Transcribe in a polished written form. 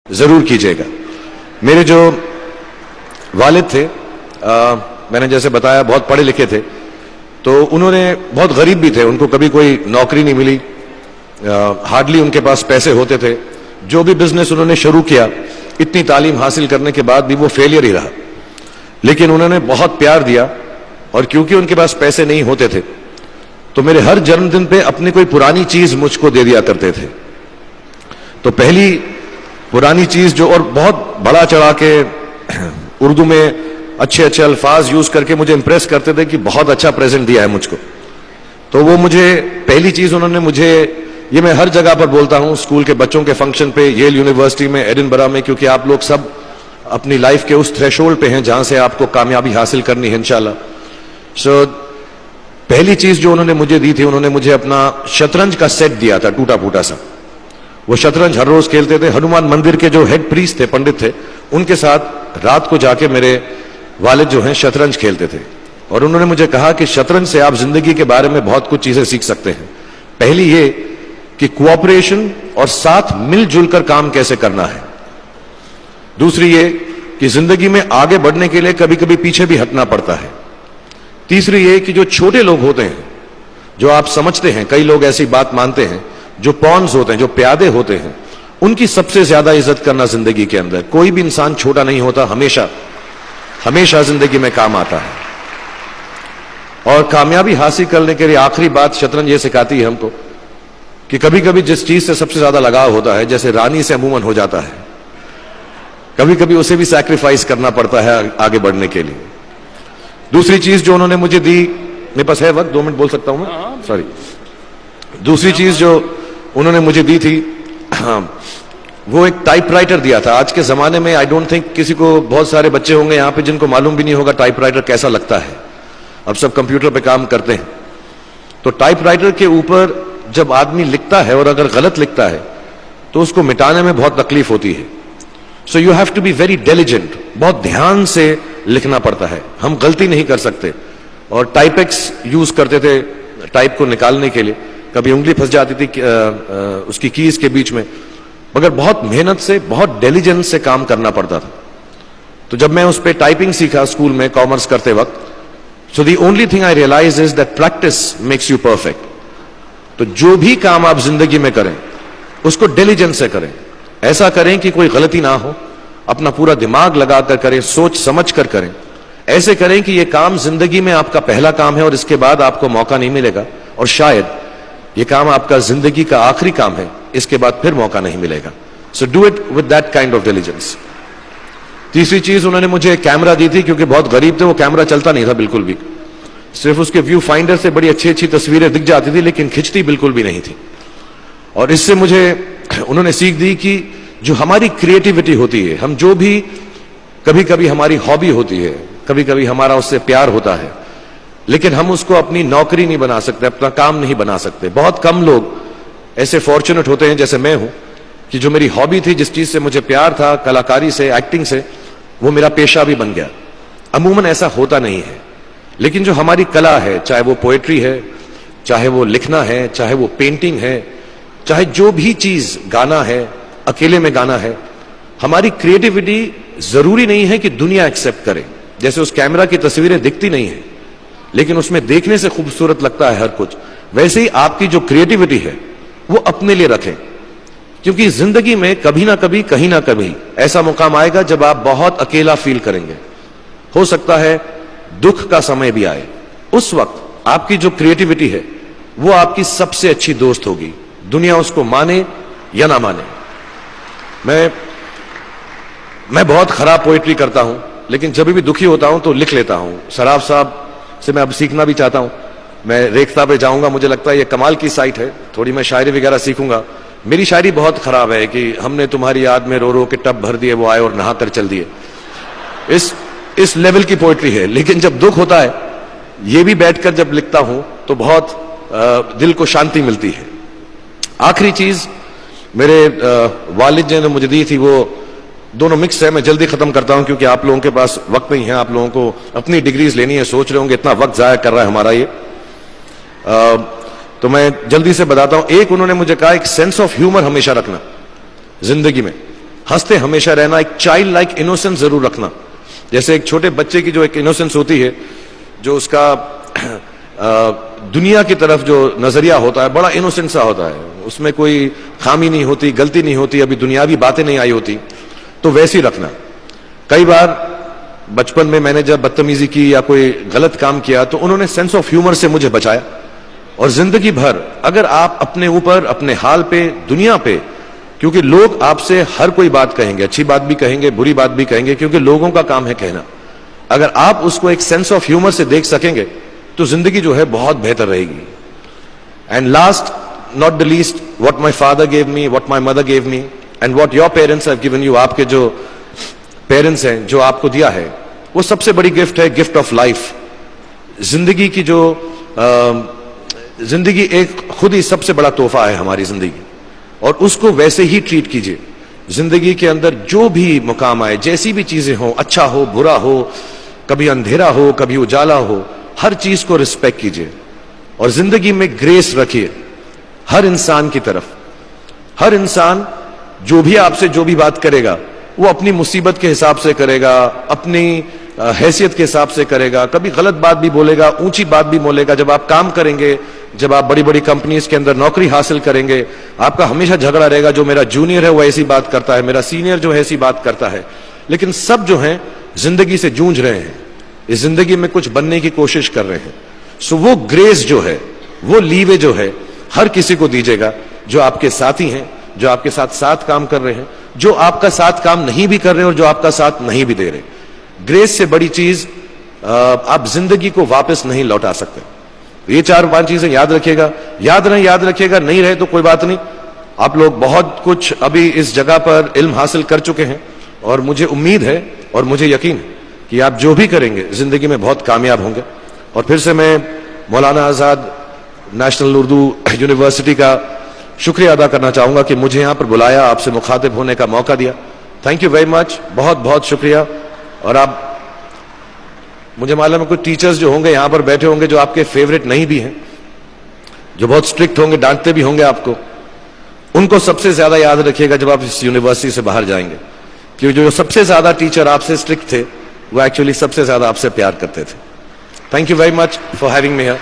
जरूर कीजिएगा। मेरे जो वालिद थे, मैंने जैसे बताया बहुत पढ़े लिखे थे, तो उन्होंने बहुत गरीब भी थे, उनको कभी कोई नौकरी नहीं मिली, हार्डली उनके पास पैसे होते थे। जो भी बिजनेस उन्होंने शुरू किया, इतनी तालीम हासिल करने के बाद भी वो फेलियर ही रहा। लेकिन उन्होंने बहुत प्यार दिया, और क्योंकि उनके पास पैसे नहीं होते थे तो मेरे हर जन्मदिन पे अपनी कोई पुरानी चीज मुझको दे दिया करते थे। तो पहली पुरानी चीज जो, और बहुत बड़ा चढ़ा के उर्दू में अच्छे अच्छे अल्फाज यूज करके मुझे इंप्रेस करते थे कि बहुत अच्छा प्रेजेंट दिया है मुझको। तो वो मुझे पहली चीज उन्होंने मुझे, ये मैं हर जगह पर बोलता हूं, स्कूल के बच्चों के फंक्शन पे, येल यूनिवर्सिटी में, एडिनबरा में, क्योंकि आप लोग सब अपनी लाइफ के उस थ्रेशोल्ड पे हैं जहां से आपको कामयाबी हासिल करनी है इंशाल्लाह। सो पहली चीज जो उन्होंने मुझे दी थी, उन्होंने मुझे अपना शतरंज का सेट दिया था, टूटा फूटा सा। वो शतरंज हर रोज खेलते थे। हनुमान मंदिर के जो हेड प्रीस्ट थे, पंडित थे, उनके साथ रात को जाके मेरे वालिद जो हैं शतरंज खेलते थे। और उन्होंने मुझे कहा कि शतरंज से आप जिंदगी के बारे में बहुत कुछ चीजें सीख सकते हैं। पहली ये कि कोऑपरेशन और साथ मिलजुल कर काम कैसे करना है। दूसरी ये कि जिंदगी में आगे बढ़ने के लिए कभी कभी पीछे भी हटना पड़ता है। तीसरी ये कि जो छोटे लोग होते हैं, जो आप समझते हैं, कई लोग ऐसी बात मानते हैं, जो पॉन्स होते हैं, जो प्यादे होते हैं, उनकी सबसे ज्यादा इज्जत करना जिंदगी के अंदर। कोई भी इंसान छोटा नहीं होता, हमेशा हमेशा जिंदगी में काम आता है। और कामयाबी हासिल करने के लिए आखिरी बात शतरंज ये सिखाती है हमको कि कभी कभी जिस चीज से सबसे ज्यादा लगाव होता है, जैसे रानी से अमूमन हो जाता है, कभी कभी उसे भी सैक्रिफाइस करना पड़ता है आगे बढ़ने के लिए। दूसरी चीज जो उन्होंने मुझे दी, मेरे पास है वक्त, 2 मिनट बोल सकता हूं मैं, सॉरी। दूसरी चीज जो उन्होंने मुझे दी थी, वो एक टाइपराइटर दिया था। आज के जमाने में आई डोंट थिंक किसी को, बहुत सारे बच्चे होंगे यहां पे जिनको मालूम भी नहीं होगा टाइपराइटर कैसा लगता है। अब सब कंप्यूटर पे काम करते हैं। तो टाइपराइटर के ऊपर जब आदमी लिखता है और अगर गलत लिखता है तो उसको मिटाने में बहुत तकलीफ होती है। So you have to be very diligent, बहुत ध्यान से लिखना पड़ता है, हम गलती नहीं कर सकते। और टाइपेक्स यूज करते थे टाइप को निकालने के लिए, कभी उंगली फंस जाती थी उसकी कीज के बीच में, मगर बहुत मेहनत से, बहुत डिलिजेंस से काम करना पड़ता था। तो जब मैं उस पर टाइपिंग सीखा स्कूल में कॉमर्स करते वक्त, so the only thing I realize is that practice makes you perfect. तो जो भी काम आप जिंदगी में करें उसको डिलिजेंस से करें, ऐसा करें कि कोई गलती ना हो, अपना पूरा दिमाग लगाकर करें, सोच समझ कर करें, ऐसे करें कि यह काम जिंदगी में आपका पहला काम है और इसके बाद आपको मौका नहीं मिलेगा, और शायद यह काम आपका जिंदगी का आखिरी काम है, इसके बाद फिर मौका नहीं मिलेगा। So do it with that kind of diligence. तीसरी चीज उन्होंने मुझे कैमरा दी थी, क्योंकि बहुत गरीब थे, वो कैमरा चलता नहीं था बिल्कुल भी, सिर्फ उसके व्यू फाइंडर से बड़ी अच्छी अच्छी तस्वीरें दिख जाती थी, लेकिन खिंचती बिल्कुल भी नहीं थी। और इससे मुझे उन्होंने सीख दी कि जो हमारी क्रिएटिविटी होती है, हम जो भी, कभी कभी हमारी हॉबी होती है, कभी कभी हमारा उससे प्यार होता है, लेकिन हम उसको अपनी नौकरी नहीं बना सकते, अपना काम नहीं बना सकते। बहुत कम लोग ऐसे फॉर्चुनेट होते हैं जैसे मैं हूं कि जो मेरी हॉबी थी, जिस चीज से मुझे प्यार था, कलाकारी से, एक्टिंग से, वो मेरा पेशा भी बन गया। अमूमन ऐसा होता नहीं है, लेकिन जो हमारी कला है, चाहे वो पोएट्री है, चाहे वो लिखना है, चाहे वो पेंटिंग है, चाहे जो भी चीज, गाना है, अकेले में गाना है, हमारी क्रिएटिविटी जरूरी नहीं है कि दुनिया एक्सेप्ट करे। जैसे उस कैमरा की तस्वीरें दिखती नहीं है, लेकिन उसमें देखने से खूबसूरत लगता है हर कुछ, वैसे ही आपकी जो क्रिएटिविटी है वो अपने लिए रखें। क्योंकि जिंदगी में कभी ना कभी, कहीं ना कभी ऐसा मुकाम आएगा जब आप बहुत अकेला फील करेंगे। हो सकता है दुख का समय भी आए, उस वक्त आपकी जो क्रिएटिविटी है वो आपकी सबसे अच्छी दोस्त होगी, दुनिया उसको माने या ना माने। मैं बहुत खराब पोएट्री करता हूं, लेकिन जब भी दुखी होता हूं तो लिख लेता हूं। सराफ साहब से मैं अब सीखना भी चाहता हूं, मैं रेखता पे जाऊंगा, मुझे लगता है ये कमाल की साइट है, थोड़ी मैं शायरी वगैरह सीखूंगा। मेरी शायरी बहुत खराब है कि हमने तुम्हारी याद में रो रो के टब भर दिए, वो आए और नहा कर चल दिए, इस लेवल की पोएट्री है। लेकिन जब दुख होता है, ये भी बैठकर जब लिखता हूं तो बहुत दिल को शांति मिलती है। आखिरी चीज मेरे वालिद ने मुझे दी थी, वो दोनों मिक्स है, मैं जल्दी खत्म करता हूं क्योंकि आप लोगों के पास वक्त नहीं है, आप लोगों को अपनी डिग्रीज लेनी है, सोच रहे होंगे इतना वक्त जाया कर रहा है हमारा ये। तो मैं जल्दी से बताता हूं। एक, उन्होंने मुझे कहा एक सेंस ऑफ ह्यूमर हमेशा रखना जिंदगी में। हंसते हमेशा रहना, एक चाइल्ड लाइक इनोसेंस जरूर रखना। जैसे एक छोटे बच्चे की जो एक इनोसेंस होती है, जो उसका दुनिया की तरफ जो नजरिया होता है बड़ा इनोसेंट सा होता है, उसमें कोई खामी नहीं होती, गलती नहीं होती, अभी दुनियावी बातें नहीं आई होती, तो वैसी रखना। कई बार बचपन में मैंने जब बदतमीजी की या कोई गलत काम किया तो उन्होंने सेंस ऑफ ह्यूमर से मुझे बचाया। और जिंदगी भर अगर आप अपने ऊपर, अपने हाल पे, दुनिया पे, क्योंकि लोग आपसे हर कोई बात कहेंगे, अच्छी बात भी कहेंगे, बुरी बात भी कहेंगे, क्योंकि लोगों का काम है कहना। अगर आप उसको एक सेंस ऑफ ह्यूमर से देख सकेंगे तो जिंदगी जो है बहुत बेहतर रहेगी। And last not the least, what my father gave me, what my mother gave me and what your parents have given you, आपके जो पेरेंट्स हैं जो आपको दिया है, वो सबसे बड़ी गिफ्ट है, गिफ्ट ऑफ लाइफ। जिंदगी की जो जिंदगी एक खुद ही सबसे बड़ा तोहफा है हमारी जिंदगी, और उसको वैसे ही ट्रीट कीजिए। जिंदगी के अंदर जो भी मुकाम आए, जैसी भी चीजें हो, अच्छा हो बुरा हो, कभी अंधेरा हो कभी उजाला हो, हर चीज को रिस्पेक्ट कीजिए और जिंदगी में ग्रेस रखिए हर इंसान की तरफ। हर इंसान जो भी आपसे जो भी बात करेगा वो अपनी मुसीबत के हिसाब से करेगा, अपनी हैसियत के हिसाब से करेगा, कभी गलत बात भी बोलेगा, ऊंची बात भी बोलेगा। जब आप काम करेंगे, जब आप बड़ी बड़ी कंपनीज के अंदर नौकरी हासिल करेंगे, आपका हमेशा झगड़ा रहेगा, जो मेरा जूनियर है वो ऐसी बात करता है, मेरा सीनियर जो है ऐसी बात करता है। लेकिन सब जो हैं जिंदगी से जूझ रहे हैं, इस जिंदगी में कुछ बनने की कोशिश कर रहे हैं। सो वो ग्रेस जो है, वो लीवे जो है, हर किसी को दीजिएगा जो आपके साथी हैं, जो आपके साथ साथ काम कर रहे हैं, जो आपका साथ काम नहीं भी कर रहे और जो आपका साथ नहीं भी दे रहे। ग्रेस से बड़ी चीज आप जिंदगी को वापस नहीं लौटा सकते। ये 4-5 चीजें याद रखिएगा। याद रखिएगा, नहीं रहे तो कोई बात नहीं। आप लोग बहुत कुछ अभी इस जगह पर इल्म हासिल कर चुके हैं और मुझे उम्मीद है और मुझे यकीन है कि आप जो भी करेंगे जिंदगी में बहुत कामयाब होंगे। और फिर से मैं मौलाना आजाद नेशनल उर्दू यूनिवर्सिटी का शुक्रिया अदा करना चाहूंगा कि मुझे यहां पर बुलाया, आपसे मुखातिब होने का मौका दिया। थैंक यू वेरी मच, बहुत बहुत शुक्रिया। और आप, मुझे मालूम है कुछ टीचर्स जो होंगे यहां पर बैठे होंगे जो आपके फेवरेट नहीं भी हैं, जो बहुत स्ट्रिक्ट होंगे, डांटते भी होंगे आपको, उनको सबसे ज्यादा याद रखिएगा जब आप इस यूनिवर्सिटी से बाहर जाएंगे, क्योंकि जो सबसे ज्यादा टीचर आपसे स्ट्रिक्ट थे वो एक्चुअली सबसे ज्यादा आपसे प्यार करते थे। Thank you very much for having me here.